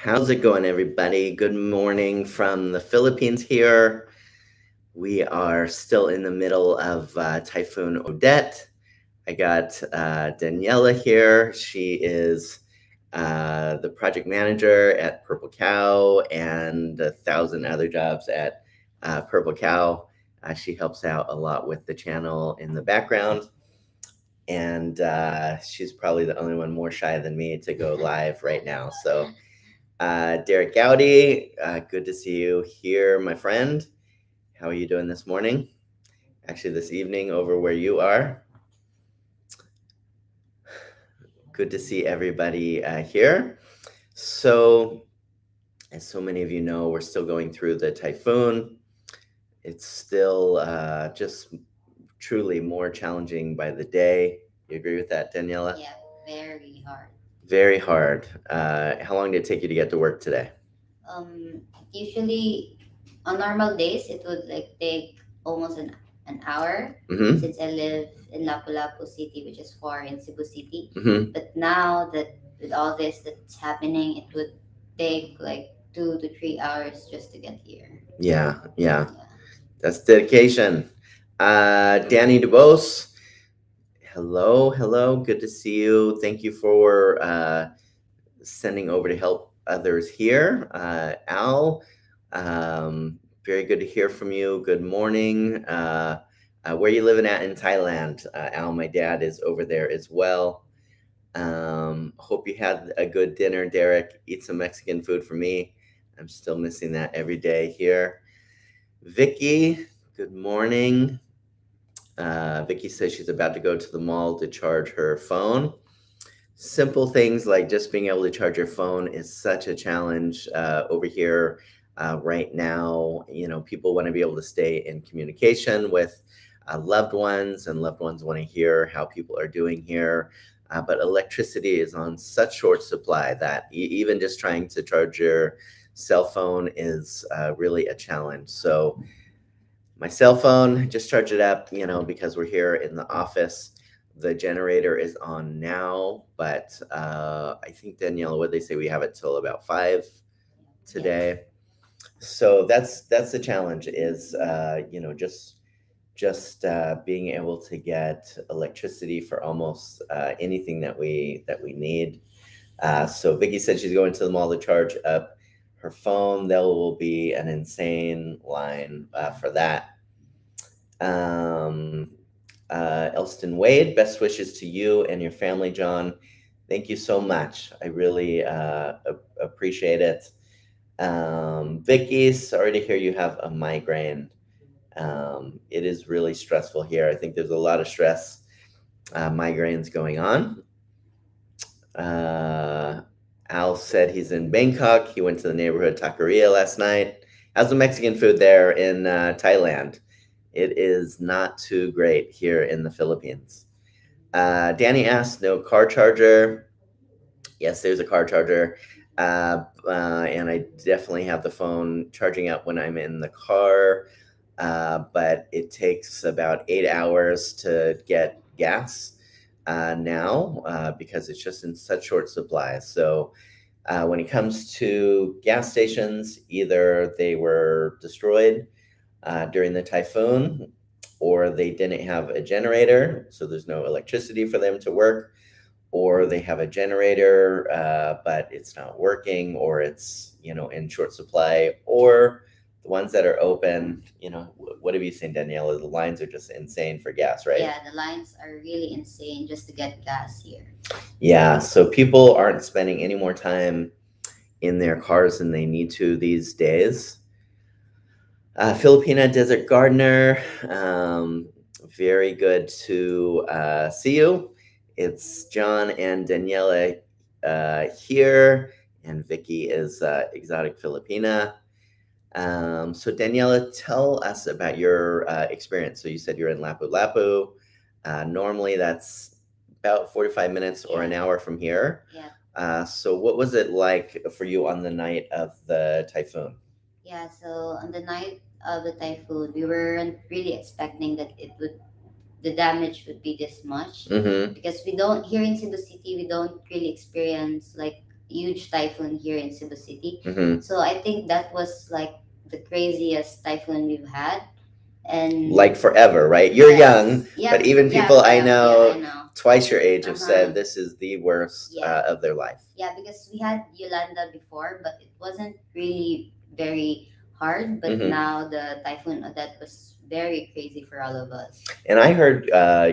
How's it going, everybody? Good morning from the Philippines here. We are still in the middle of Typhoon Odette. I got Daniella here. She is the project manager at Purple Cow and 1,000 other jobs at Purple Cow. She helps out a lot with the channel in the background. And she's probably the only one more shy than me to go live right now. So Derek Gowdy, good to see you here, my friend. How are you doing this morning? Actually, this evening over where you are. Good to see everybody here. So, as so many of you know, we're still going through the typhoon. It's still just truly more challenging by the day. You agree with that, Daniela? Yeah, very hard. Very hard. How long did it take you to get to work today? Usually on normal days it would like take almost an hour Mm-hmm. since I live in Lapu-Lapu City, which is far in Cebu City. Mm-hmm. But now that with all this that's happening, it would take like 2 to 3 hours just to get here. Yeah, yeah. Yeah. That's dedication. Danny DeBose, hello, hello. Good to see you. Thank you for sending over to help others here. Al, very good to hear from you. Good morning. Where you living at in Thailand? Al, my dad is over there as well. Hope you had a good dinner, Derek. Eat some Mexican food for me. I'm still missing that every day here. Vicky, good morning. Vicky says she's about to go to the mall to charge her phone. Simple things like just being able to charge your phone is such a challenge over here right now. You know, people want to be able to stay in communication with loved ones, and loved ones want to hear how people are doing here. But electricity is on such short supply that even just trying to charge your cell phone is really a challenge. So, my cell phone, just charge it up, because we're here in the office. The generator is on now, but I think, Daniela, what they say, we have it till about 5 today. So that's the challenge is, just being able to get electricity for almost anything that we need. So Vicky said she's going to the mall to charge up her phone. There will be an insane line for that. Um, Elston Wade, best wishes to you and your family, John. Thank you so much. I really appreciate it. Vicky, sorry to hear you have a migraine. It is really stressful here. I think there's a lot of stress, migraines going on. Uh, Al said he's in Bangkok. He went to the neighborhood taqueria last night. How's the Mexican food there in Thailand? It is not too great here in the Philippines. Danny asked, no car charger. Yes, there's a car charger. And I definitely have the phone charging up when I'm in the car. But it takes about 8 hours to get gas now because it's just in such short supply. So when it comes to gas stations, either they were destroyed during the typhoon, or they didn't have a generator, so there's no electricity for them to work, or they have a generator but it's not working, or it's in short supply, or the ones that are open. What have you seen, Daniela? The lines are just insane for gas, right? Yeah, the lines are really insane just to get gas here. Yeah, so people aren't spending any more time in their cars than they need to these days. Filipina Desert Gardener, very good to see you. It's John and Daniela here, and Vicky is Exotic Filipina. So Daniela, tell us about your experience. So you said you're in Lapu-Lapu. Normally that's about 45 minutes or an hour from here. Yeah. So what was it like for you on the night of the typhoon? Yeah, so on the night of the typhoon, we weren't really expecting that the damage would be this much, Mm-hmm. because we don't here in Cebu City we don't really experience like huge typhoon here in Cebu City. Mm-hmm. So I think that was like the craziest typhoon we've had. And Like forever, right? You're young, yes, but yeah, even yeah, people I yeah, I know know. twice your age Uh have huh. said this is the worst Yeah, of their life. yeah, because we had Yolanda before, but it wasn't really very hard. But Mm-hmm. now the typhoon Odette was very crazy for all of us. And I heard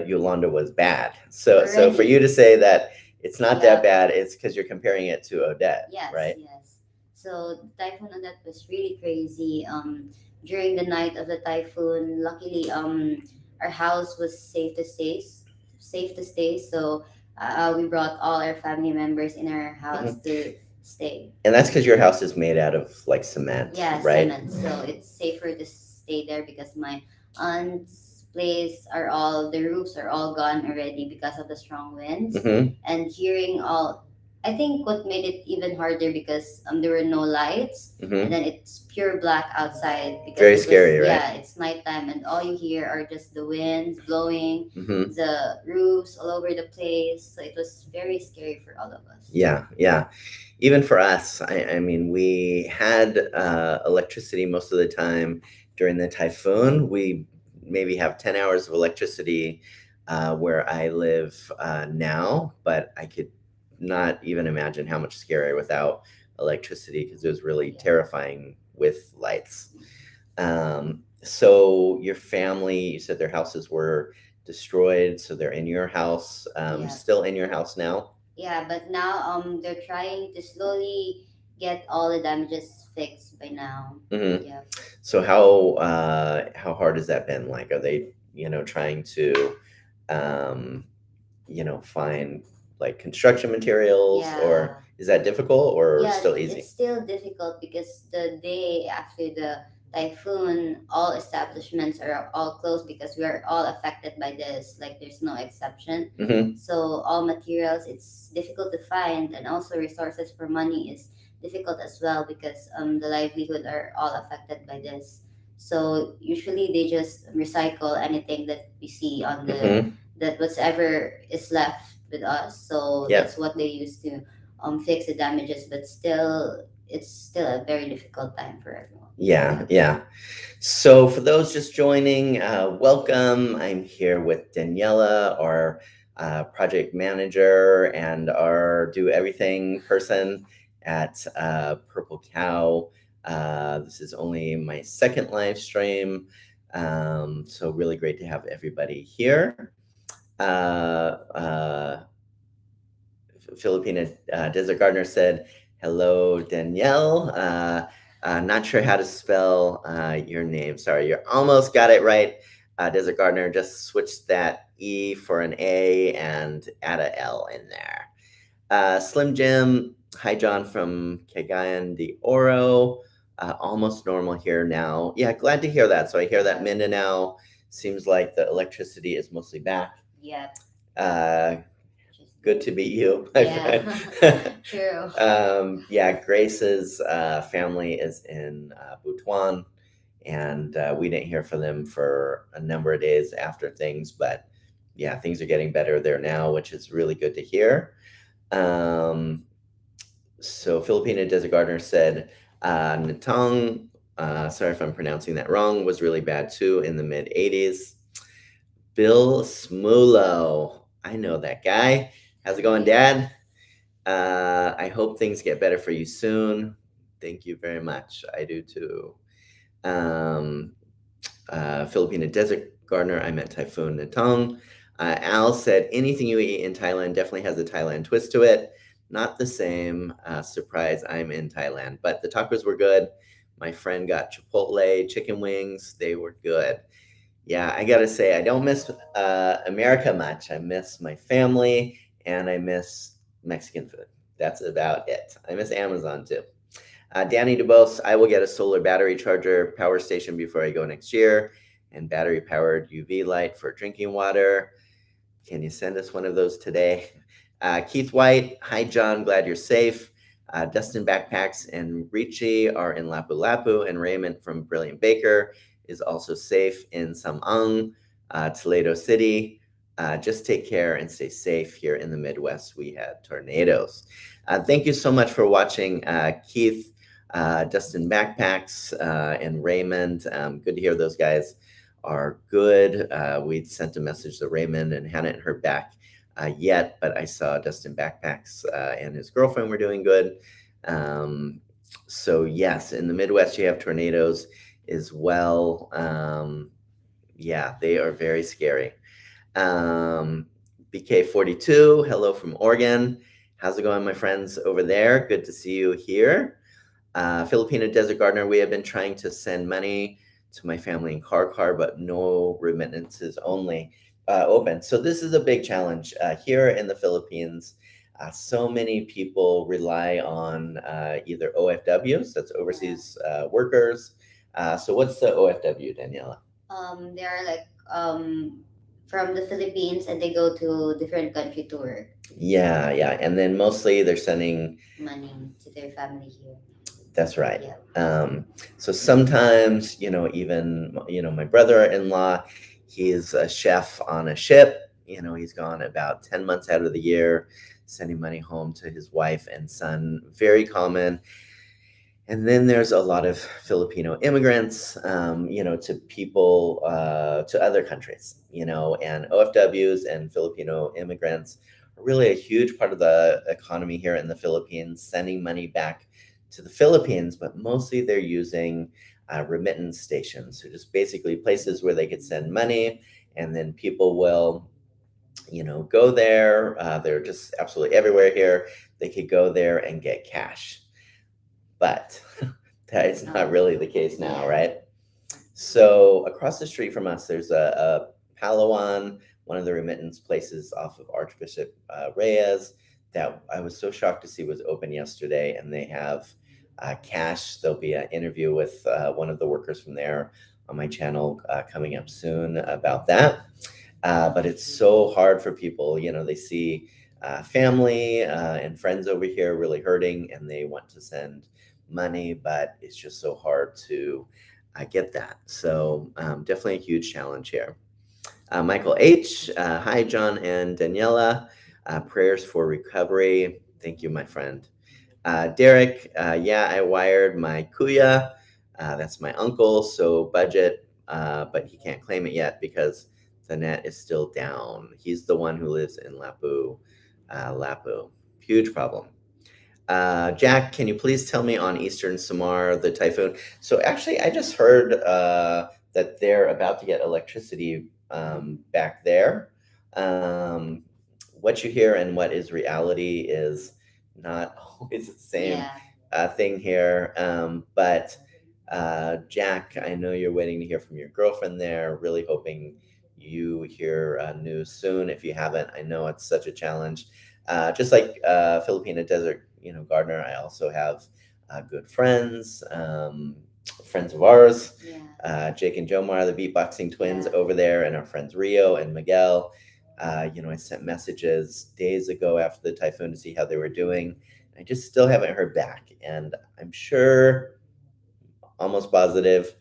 Yolanda was bad. So for you Already. to say that it's not that Yep. bad, it's because you're comparing it to Odette, Yes, right? yes. So the typhoon on that was really crazy. During the night of the typhoon, luckily, our house was safe to stay. So, we brought all our family members in our house Mm-hmm. to stay. And that's because your house is made out of like cement, Yeah, right? cement. So it's safer to stay there because my aunt's place are all the roofs are all gone already because of the strong winds, Mm-hmm. and hearing all. I think what made it even harder because there were no lights, and Mm-hmm. then it's pure black outside because Very it was, scary, right? yeah, it's nighttime, and all you hear are just the winds blowing, Mm-hmm. the roofs all over the place. So it was very scary for all of us. Yeah, yeah. Even for us, I mean, we had electricity most of the time during the typhoon. We maybe have 10 hours of electricity where I live now, but I could not even imagine how much scarier without electricity because it was really Yeah. terrifying with lights. So your family, you said their houses were destroyed, so they're in your house, Yeah. still in your house now? Yeah, but now they're trying to slowly get all the damages fixed by now. Hmm. Yeah. So how hard has that been? Like, are they trying to um, find like construction materials, or Yeah. is that difficult or Yeah, still it's easy? still difficult because the day after the typhoon, all establishments are all closed because we are all affected by this. Like, there's no exception. Hmm. So all materials, it's difficult to find, and also resources for money is difficult as well because the livelihood are all affected by this. So usually they just recycle anything that we see on the Hmm. that whatever is left with us. So Yeah. that's what they use to fix the damages, but still, it's still a very difficult time for everyone. Yeah, yeah. So, for those just joining, welcome. I'm here with Daniella, our project manager and our do everything person at Purple Cow. This is only my second live stream, so really great to have everybody here. Uh, Filipina Desert Gardener said, "Hello, Danielle. Not sure how to spell your name. Sorry, you almost got it right. Desert Gardener, just switch that E for an A and add a L in there. Slim Jim, hi, John from Cagayan de Oro. Almost normal here now. Yeah, glad to hear that. So I hear that Mindanao seems like the electricity is mostly back. Yeah, Uh, just Good to meet you, my yeah, friend. true. Yeah, Grace's family is in Butuan, and we didn't hear from them for a number of days after things, but yeah, things are getting better there now, which is really good to hear. Um, so, Filipina Desert Gardener said, Natong, sorry if I'm pronouncing that wrong, was really bad too in the mid 80s. Bill Smulo, I know that guy. How's it going, Really? Dad? I hope things get better for you soon. Thank you very much. I do too. Um, Filipino Desert Gardener, I met Typhoon Natong. Al said, anything you eat in Thailand definitely has a Thailand twist to it. Not the same. Surprise, I'm in Thailand. But the tacos were good. My friend got Chipotle chicken wings. They were good. Yeah, I gotta say, I don't miss America much. I miss my family and I miss Mexican food. That's about it. I miss Amazon too. Danny DeBose, I will get a solar battery charger power station before I go next year and battery powered UV light for drinking water. Can you send us one of those today? Keith White, hi John, glad you're safe. Dustin Backpacks and Ricci are in Lapu Lapu, and Raymond from Brilliant Baker is also safe in Samang, Toledo City. Just take care and stay safe here in the Midwest. We had tornadoes. Thank you so much for watching, Keith, Dustin Backpacks, and Raymond. Good to hear those guys are good. We sent a message to Raymond and hadn't heard back yet, but I saw Dustin Backpacks and his girlfriend were doing good. Um, so, yes, in the Midwest, you have tornadoes as well. Yeah, they are very scary. Um, BK42, hello from Oregon. How's it going, my friends over there? Good to see you here. Filipino Desert Gardener, we have been trying to send money to my family in Car, but no remittances only open. So this is a big challenge here in the Philippines. So many people rely on either OFWs, that's overseas workers. So what's the OFW, Daniela? They are like from the Philippines and they go to different country to work. Yeah, yeah. And then mostly they're sending Money to their family here. That's right. Yeah. So sometimes, even, my brother-in-law, he's a chef on a ship. He's gone about 10 months out of the year, sending money home to his wife and son. Very common. And then there's a lot of Filipino immigrants, to people, to other countries, and OFWs and Filipino immigrants are really a huge part of the economy here in the Philippines, sending money back to the Philippines, but mostly they're using remittance stations, so just basically places where they could send money, and then people will, go there. They're just absolutely everywhere here. They could go there and get cash, but that is not really the case now, Yeah. right? So across the street from us, there's a Palawan, one of the remittance places off of Archbishop Reyes, that I was so shocked to see was open yesterday, and they have cash. There'll be an interview with one of the workers from there on my channel coming up soon about that. But it's so hard for people. They see family and friends over here really hurting, and they want to send money, but it's just so hard to get that. So definitely a huge challenge here. Michael H. Hi, John and Daniela. Prayers for recovery. Thank you, my friend. Derek, yeah, I wired my kuya. That's my uncle. So budget, but he can't claim it yet because the net is still down. He's the one who lives in Lapu. Lapu. Huge problem. Jack, can you please tell me on Eastern Samar, the typhoon? So actually, I just heard that they're about to get electricity back there. Um, what you hear and what is reality is not always the same Yeah. thing here. But Jack, I know you're waiting to hear from your girlfriend there. Really hoping you hear news soon. If you haven't, I know it's such a challenge. Just like Filipina Desert, Gardener, I also have good friends, friends of ours, Yeah. Jake and Jomar, the beatboxing twins Yeah. over there, and our friends Rio and Miguel. I sent messages days ago after the typhoon to see how they were doing. I just still haven't heard back, and I'm sure, almost positive,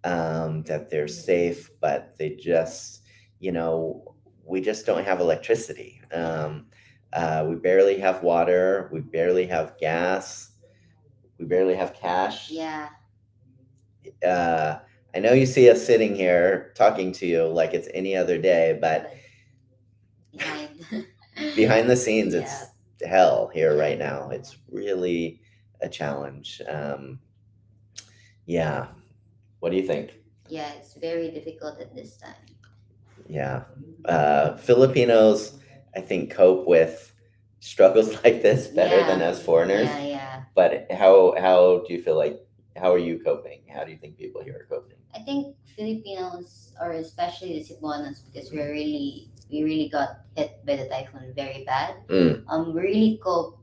that they're safe, but they just, we just don't have electricity. We barely have water. We barely have gas. We barely have cash. Yeah. Uh, I know you see us sitting here talking to you like it's any other day, but Behind. behind the scenes, Yeah. it's hell here Yeah. right now. It's really a challenge. Yeah. What do you think? Yeah, it's very difficult at this time. Yeah. Filipinos, I think, cope with struggles like this better than Yeah. us foreigners. Yeah, yeah. But how do you feel like, how are you coping? How do you think people here are coping? I think Filipinos, or especially the Cebuanos, because we really got hit by the typhoon very bad. Mm. We really cope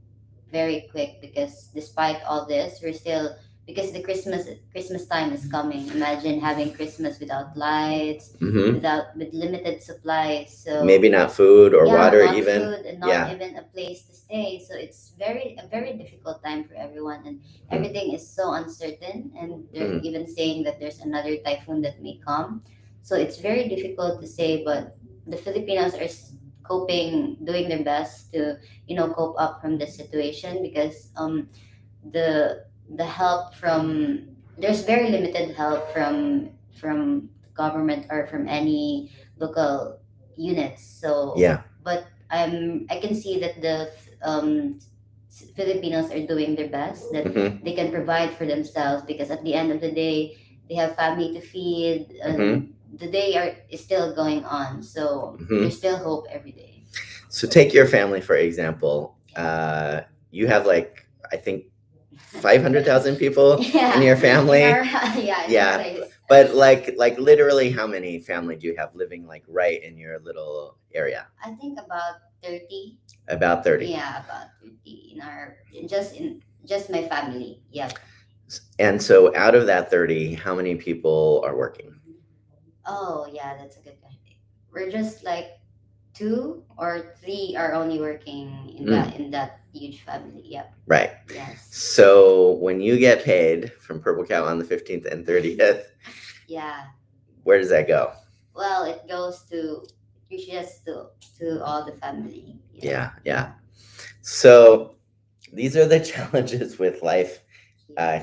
very quick because despite all this, we're still, because the Christmas time is coming. Imagine having Christmas without lights, Hmm. with limited supplies. So Maybe not food or yeah, water not even. food and not Yeah. even a place to stay. So it's a very difficult time for everyone, and Mm. everything is so uncertain. And they're Mm. even saying that there's another typhoon that may come. So it's very difficult to say, but the Filipinos are doing their best to cope up from the situation, because the the help from there's very limited help from government or from any local units. So, Yeah. but I can see that the um Filipinos are doing their best, that Mm-hmm. they can provide for themselves, because at the end of the day they have family to feed, Mm-hmm. and the day is still going on, so Mm-hmm. there's still hope every day. So take your family for example. You have like I think 500,000 people in Yeah, your in our family. yeah, in our Yeah, place. but like literally, how many family do you have living like right in your little area? I think about 30. About 30. Yeah, about 30 in our just my family. Yep. And so out of that 30, how many people are working? Oh, yeah, that's a good question. We're just like two or three are only working in Mm, that huge family. Yep. right. Yes. So when you get paid from Purple Cow on the 15th and 30th, Yeah. where does that go? Well, it goes to just to all the family. Yeah. Yeah, yeah. So these are the challenges with life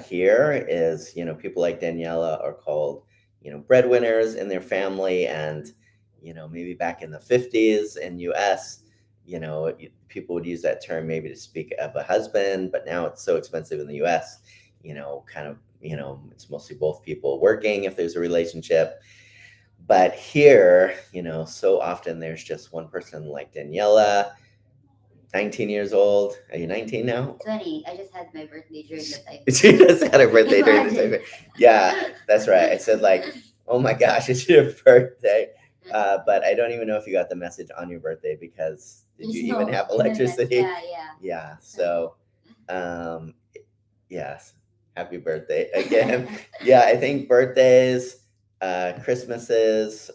here is, people like Daniela are called, breadwinners in their family. And, maybe back in the 50s in US, people would use that term maybe to speak of a husband, but now it's so expensive in the US, kind of, it's mostly both people working if there's a relationship. But here, so often there's just one person like Daniela, 19 years old. Are you 19 now? 20. I just had my birthday during the She typhoon. just had her birthday during the Imagine. segment. Yeah, that's right. I said like, oh my gosh, it's your birthday. But I don't even know if you got the message on your birthday because did There's you even no have internet. electricity? Yeah, yeah. Yeah. So, um, yes. Happy birthday again. Yeah, I think birthdays, Christmases,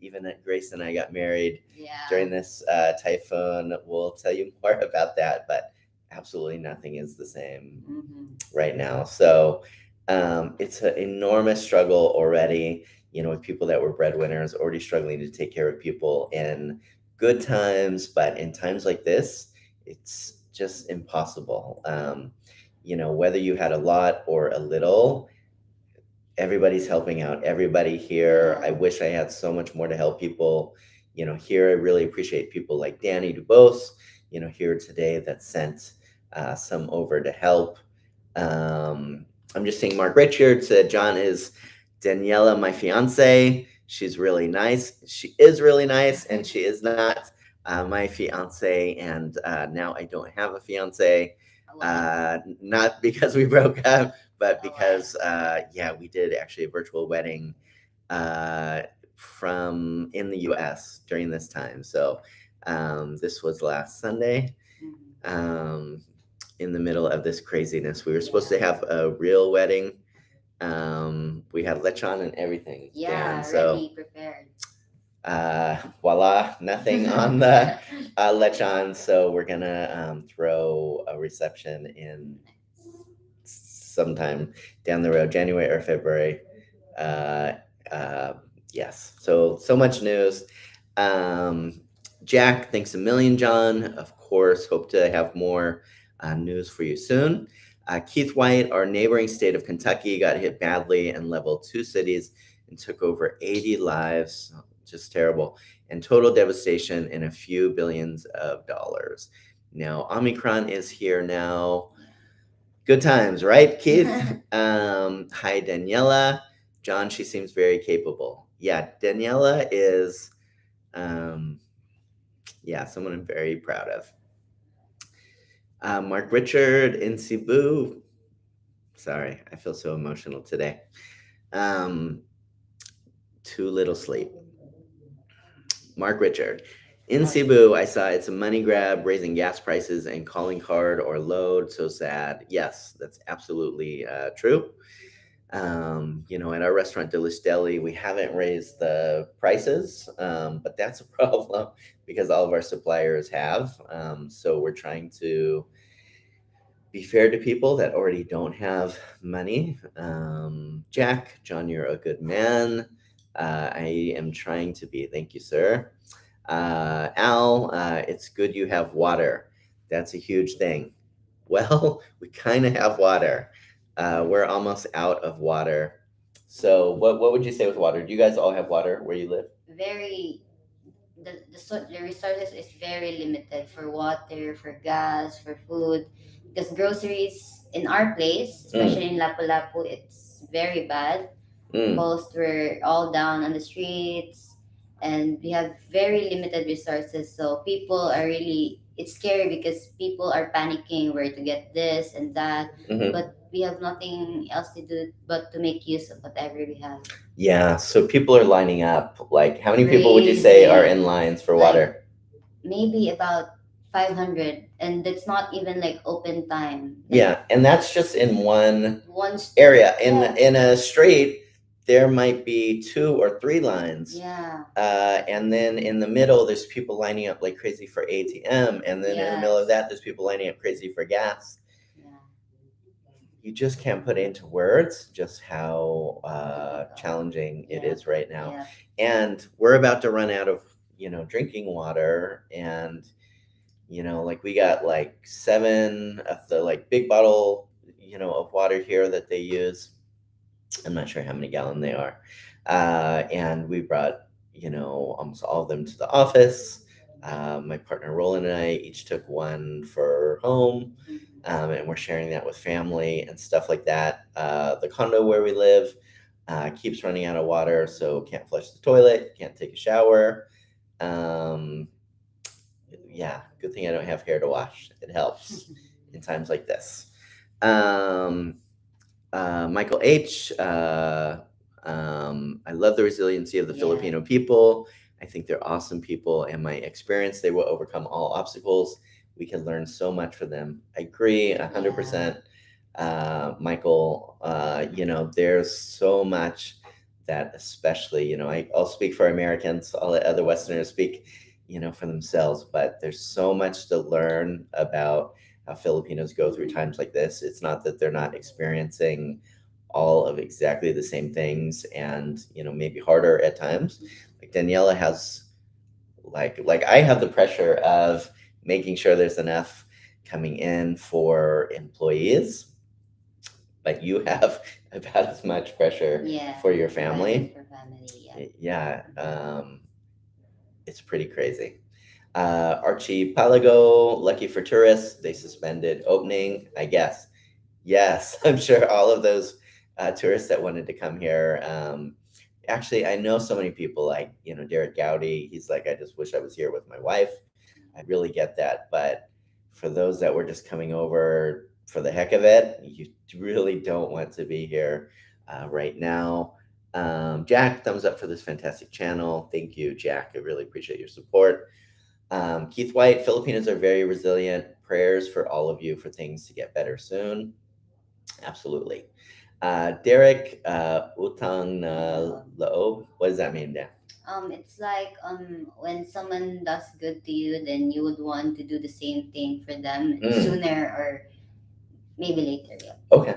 even Grace and I got married Yeah. during this typhoon. We'll tell you more about that, but absolutely nothing is the same Mm-hmm. right now. So it's an enormous struggle already, with people that were breadwinners already struggling to take care of people in good times, but in times like this, it's just impossible. Whether you had a lot or a little, everybody's helping out everybody here. I Yeah. wish I had so much more to help people. Here I really appreciate people like Danny DuBose, here today that sent some over to help. um, I'm just seeing Mark Richards said John is Daniela, my fiance. She's really nice. She is really nice, and she is not my fiance. And now I don't have a fiance. A wife. Not because we broke up, but A wife. because yeah, we did actually a virtual wedding uh, from in the U.S. during this time. So this was last Sunday. Mhm. Um, in the middle of this craziness, we were supposed to have a real wedding. We had lechon and everything, Dan. Yeah, So ready, prepared. voila, nothing on the lechon. So we're gonna throw a reception in sometime down the road, January or February. Uh, uh, yes. So much news. Um, Jack, thanks a million, John. Of course, hope to have more news for you soon. Keith White, our neighboring state of Kentucky, got hit badly in level 2 cities and took over 80 lives. Just terrible. And total devastation in a few billions of dollars. Now, Omicron is here now. Good times, right, Keith? Hi, Daniela. John, she seems very capable. Yeah, Daniela is, um, yeah, someone I'm very proud of. Mark Richard in Cebu. Sorry, I feel so emotional today. Um, Too little sleep. Mark Richard. In Cebu, I saw it's a money grab, raising gas prices and calling card or load. So sad. Yes, that's absolutely true. At our restaurant Delish Deli, we haven't raised the prices, but that's a problem because all of our suppliers have. So we're trying to be fair to people that already don't have money. Jack, John, you're a good man. I am trying to be. Thank you, sir. Al, it's good you have water. That's a huge thing. Well, we kind of have water. We're almost out of water. So, what would you say with water? Do you guys all have water where you live? Very the resources is very limited for water, for gas, for food, because groceries in our place, Mm, especially in Lapu-Lapu, it's very bad. mm, Most were all down on the streets, and we have very limited resources. So people are really, it's scary because people are panicking where to get this and that, hmm. but we have nothing else to do but to make use of whatever we have. Yeah, so people are lining up. Like, how many people would you say are Crazy. in lines for Like water? maybe about 500, and that's not even like open time. Like Yeah, and that's just in one one area. yeah, In a street, there might be two or three lines. yeah, And then in the middle, there's people lining up like crazy for ATM. And then in the middle of yes, that, there's people lining up crazy for gas. yeah, You just can't put into words just how difficult. challenging it Yeah, is right now. yeah, And we're about to run out of, drinking water. And, like we got like seven of the like big bottle, of water here that they use. I'm not sure how many gallon they are. And we brought, almost all of them to the office. My partner Roland and I each took one for home, mhm, and we're sharing that with family and stuff like that. The condo where we live keeps running out of water, so can't flush the toilet, can't take a shower. Um, yeah, good thing I don't have hair to wash. It helps in times like this. Um, Michael H. I love the resiliency of the yeah, Filipino people. I think they're awesome people. And my experience, they will overcome all obstacles. We can learn so much from them. I agree 100%. Michael, there's so much that, especially, I'll speak for Americans, I'll let other Westerners speak, for themselves, but there's so much to learn about how Filipinos go through times like this. It's not that they're not experiencing all of exactly the same things, and maybe harder at times. Like Daniela has, like I have the pressure of making sure there's enough coming in for employees, but you have about as much pressure yeah. for your Providing family. for family, yeah. Yeah, it's pretty crazy. Archipelago, lucky for tourists, they suspended opening, I guess. Yes, I'm sure all of those tourists that wanted to come here. Actually, I know so many people like, Derek Gowdy. He's like, I just wish I was here with my wife. I really get that. But for those that were just coming over for the heck of it, you really don't want to be here right now. Jack, thumbs up for this fantastic channel. Thank you, Jack. I really appreciate your support. Keith White, Filipinos are very resilient. Prayers for all of you for things to get better soon. Absolutely. Derek, utang na loob. What does that mean, Dan? It's like when someone does good to you, then you would want to do the same thing for them Mm, sooner or maybe later. Yeah. okay.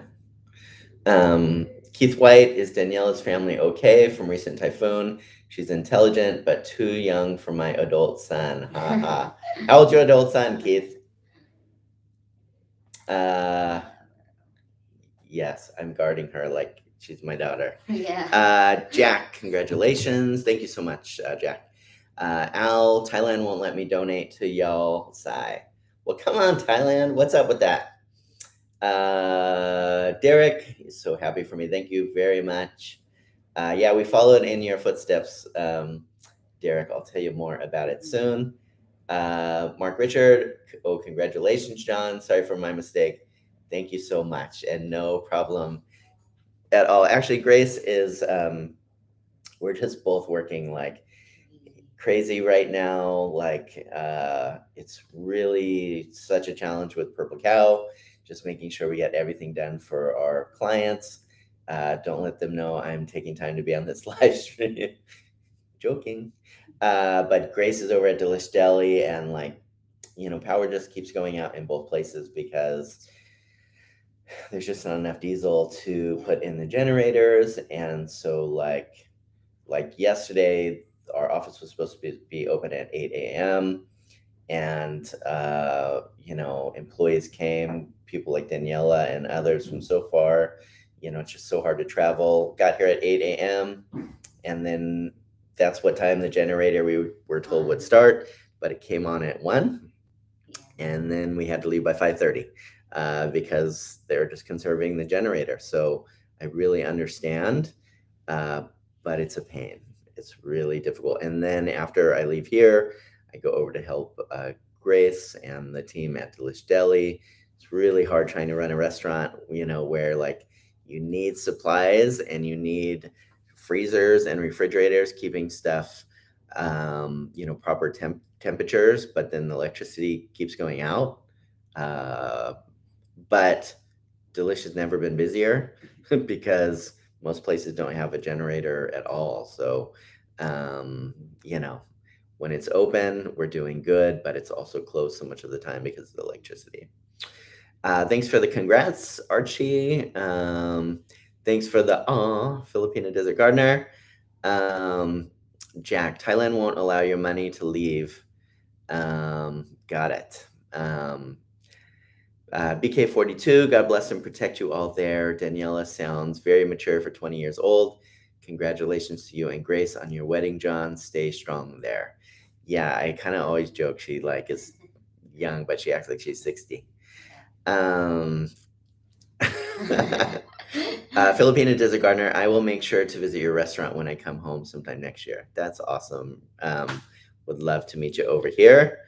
Keith White, is Daniela's family okay from recent typhoon? She's intelligent but too young for my adult son. Ha ha. How old's your adult son, Keith? Uh, yes, I'm guarding her like she's my daughter. Yeah. Jack, congratulations. Thank you so much, Jack. Al, Thailand won't let me donate to y'all. Sigh. Well, come on, Thailand. What's up with that? Derek is so happy for me. Thank you very much. Yeah, we followed in your footsteps, Derek. I'll tell you more about it soon. Mark Richard, oh, congratulations, John. Sorry for my mistake. Thank you so much, and no problem at all. Actually, Grace is, we're just both working like crazy right now. Like, it's really such a challenge with Purple Cow, just making sure we get everything done for our clients. Don't let them know I'm taking time to be on this live stream. Joking. But Grace is over at Delish Deli, and like, power just keeps going out in both places because there's just not enough diesel to put in the generators. And so like yesterday, our office was supposed to be open at 8 a.m. And employees came, people like Daniella and others from so far. It's just so hard to travel. Got here at 8 a.m. and then that's what time the generator we were told would start, but it came on at 1, and then we had to leave by 5:30 because they're just conserving the generator. So I really understand, uh, but it's a pain. It's really difficult. And then after I leave here, I go over to help Grace and the team at Delish Deli. It's really hard trying to run a restaurant, where like you need supplies and you need freezers and refrigerators keeping stuff, proper temperatures, but then the electricity keeps going out. Uh, but Delish has never been busier because most places don't have a generator at all. So, um, you know, when it's open, we're doing good, but it's also closed so much of the time because of the electricity. Thanks for the congrats, Archie. Thanks for the Filipino Desert Gardener. Um, Jack, Thailand won't allow your money to leave. Got it. BK42, God bless and protect you all there. Daniela sounds very mature for 20 years old. Congratulations to you and Grace on your wedding, John. Stay strong there. Yeah, I kind of always joke she like is young, but she acts like she's 60. Um, Filipino Desert Gardener, I will make sure to visit your restaurant when I come home sometime next year. That's awesome. Would love to meet you over here.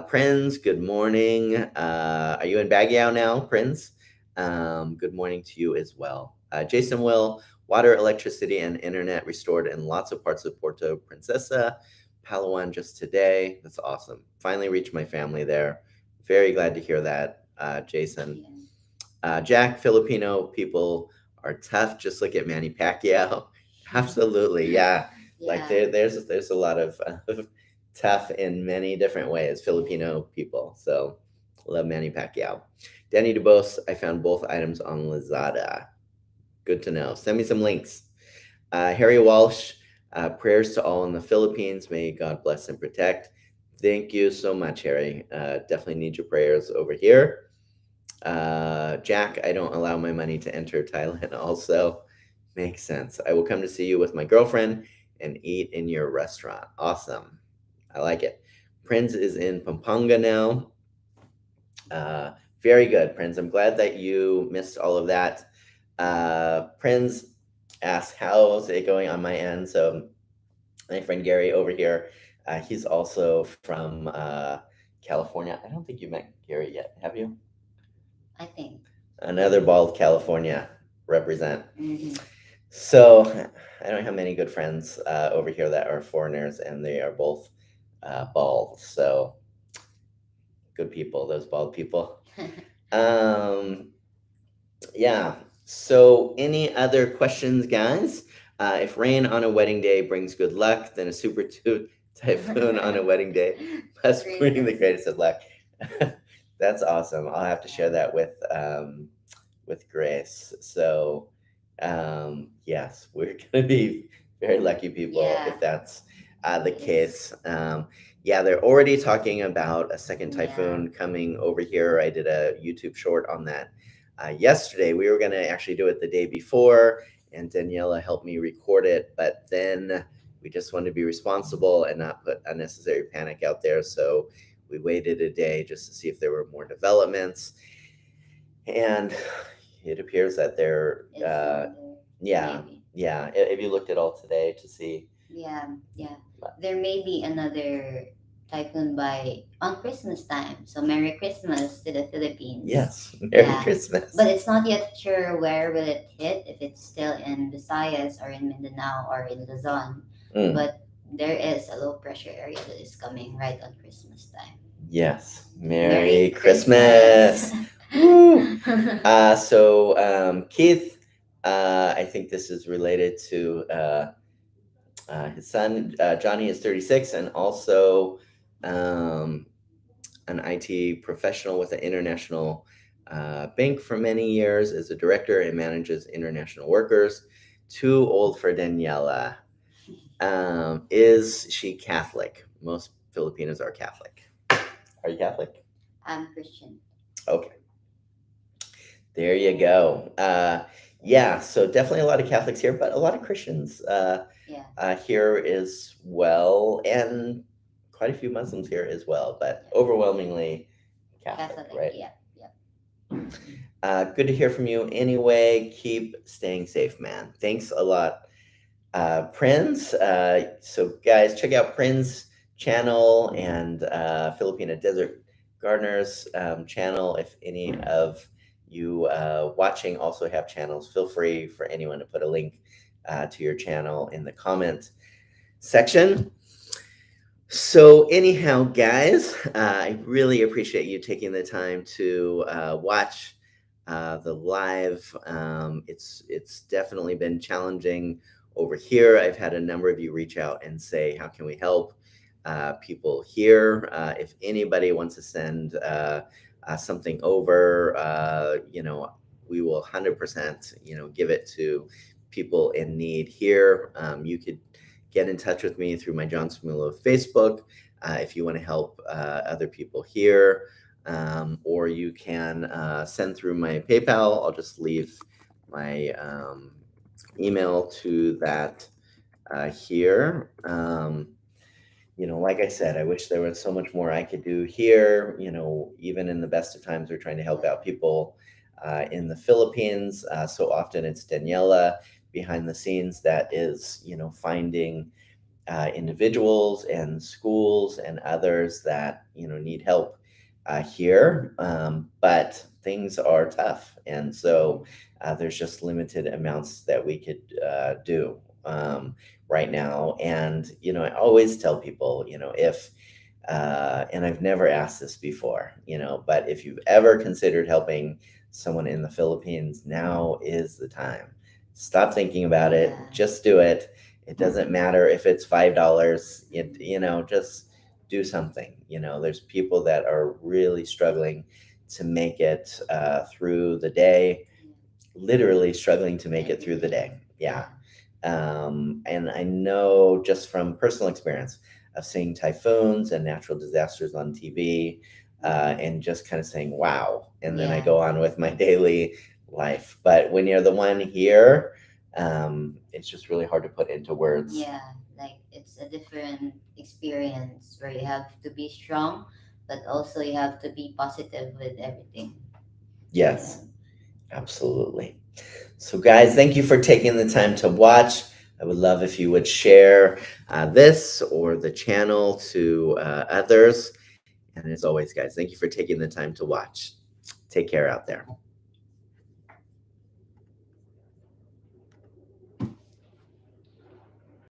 Prince, good morning. Are you in Baguio now, Prince? Good morning to you as well. Jason Will, water, electricity, and internet restored in lots of parts of Puerto Princesa, Palawan just today. That's awesome. Finally reached my family there. Very glad to hear that, Jason. Jack, Filipino people are tough. Just look at Manny Pacquiao. Absolutely, yeah. Like there's a lot of tough in many different ways. Filipino people. So love Manny Pacquiao. Danny DeBose, I found both items on Lazada. Good to know. Send me some links. Harry Walsh, prayers to all in the Philippines. May God bless and protect. Thank you so much, Harry. Definitely need your prayers over here. Jack, I don't allow my money to enter Thailand. Also, makes sense. I will come to see you with my girlfriend and eat in your restaurant. Awesome. I like it. Prince is in Pampanga now. Very good, Prince. I'm glad that you missed all of that. Prince asked, how's it going on my end? So, my friend Gary over here, he's also from California. I don't think you met Gary yet, have you? I think. Another bald California represent. Mm-hmm. So I don't have many good friends over here that are foreigners, and they are both bald. So good people, those bald people. Yeah. So any other questions, guys? If rain on a wedding day brings good luck, then a super typhoon on a wedding day must bring the greatest of luck. That's awesome. I'll have to share that with Grace. So yes, we're gonna be very lucky people if that's the case. Yeah, they're already talking about a second typhoon coming over here. I did a YouTube short on that yesterday. We were gonna actually do it the day before, and Daniela helped me record it, but then we just wanted to be responsible and not put unnecessary panic out there. So we waited a day just to see if there were more developments, and it appears that there, if you looked at all today to see, there may be another typhoon by on Christmas time. So Merry Christmas to the Philippines. Yes, Merry Christmas. But it's not yet sure where will it hit, if it's still in Visayas or in Mindanao or in Luzon. But there is a low pressure area that is coming right on Christmas time. Yes, Merry Christmas. So Keith, I think this is related to his son. Johnny is 36 and also an IT professional with an international bank for many years, is a director and manages international workers. Too old for Daniela. Is she Catholic? Most Filipinos are Catholic. Are you Catholic? I'm Christian. Okay, there you go. Yeah, so definitely a lot of Catholics here, but a lot of Christians Yeah, here as well, and quite a few Muslims here as well, but yeah. overwhelmingly Catholic, Catholic. right? Yeah, yeah. Good to hear from you anyway. Keep staying safe, man. Thanks a lot, Prince. So, guys, check out Prince's channel and Filipina Desert Gardeners channel. If any of you watching also have channels, feel free for anyone to put a link to your channel in the comment section. So, anyhow, guys, I really appreciate you taking the time to watch the live. It's definitely been challenging over here. I've had a number of you reach out and say, "How can we help people here?" If anybody wants to send something over, we will 100%, give it to people in need here. You could get in touch with me through my John Smulo Facebook if you want to help other people here. Or you can send through my PayPal. I'll just leave my email to that here. Like I said, I wish there was so much more I could do here. Even in the best of times, we're trying to help out people in the Philippines. So often it's Daniella behind the scenes that is, finding individuals and schools and others that need help here, but things are tough, and so there's just limited amounts that we could do right now. And I always tell people, if and I've never asked this before, but if you've ever considered helping someone in the Philippines, now is the time. Stop thinking about it, Yeah. just do it. It doesn't matter if it's $5. Just do something. There's people that are really struggling to make it through the day, literally struggling to make it Every through the day. day. Yeah. And I know just from personal experience of seeing typhoons and natural disasters on TV, and just kind of saying, wow. And then I Yeah. go on with my daily life. But when you're the one here, it's just really hard to put into words. Yeah, like it's a different experience where you have to be strong, but also you have to be positive with everything. Yes, absolutely. So, guys, thank you for taking the time to watch. I would love if you would share this or the channel to others. And as always, guys, thank you for taking the time to watch. Take care out there.